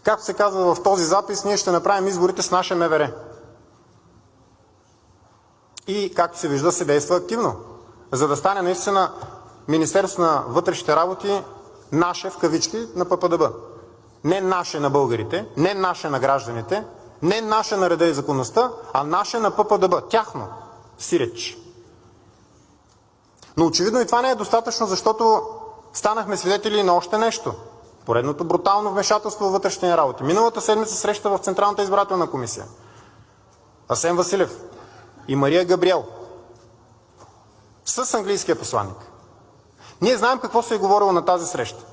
Както се казва в този запис, ние ще направим изборите с наше МВР. И, както се вижда, се действа активно, за да стане наистина Министерството на вътрешните работи наше, в кавички, на ППДБ. Не наше на българите, не наше на гражданите, не наше на реда и законността, а наше на ППДБ. Тяхно, сиреч. Но очевидно и това не е достатъчно, защото станахме свидетели на още нещо. Поредното брутално вмешателство във вътрешните работи. Миналата седмица среща в Централната избирателна комисия. Асен Василев и Мария Габриел с английския посланник. Ние знаем какво се е говорило на тази среща.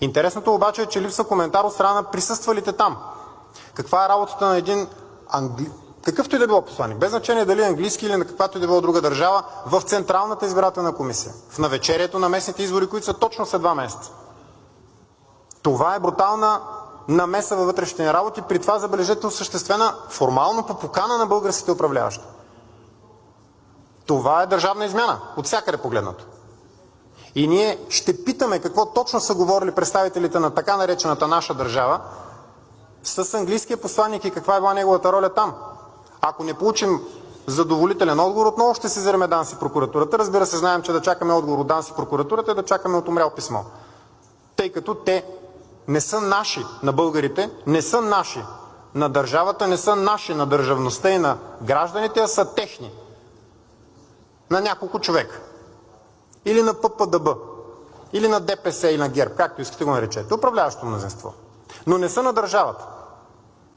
Интересното обаче е, че липсва коментар от страна на присъствалите там. Каква е работата на един какъвто и да било посланик, без значение дали е английски или на каквато и да било друга държава, в Централната избирателна комисия, в навечерието на местните избори, които са точно след 2 месеца. Това е брутална намеса във вътрешните работи, при това, забележете, осъществена формално по покана на българските управляващи. Това е държавна измяна, от всякъде погледнато. И ние ще питаме какво точно са говорили представителите на така наречената наша държава с английския посланик и каква е била неговата роля там. Ако не получим задоволителен отговор, отново ще сезираме ДАНС и прокуратурата. Разбира се, знаем, че да чакаме отговор от ДАНС и прокуратурата е да чакаме от умрял писмо. Тъй като те не са наши на българите, не са наши на държавата, не са наши на държавността и на гражданите, а са техни. На няколко човека. Или на ППДБ, или на ДПС, или на ГЕРБ, както искате го наречете. Управляващото мнозинство. Но не са на държавата.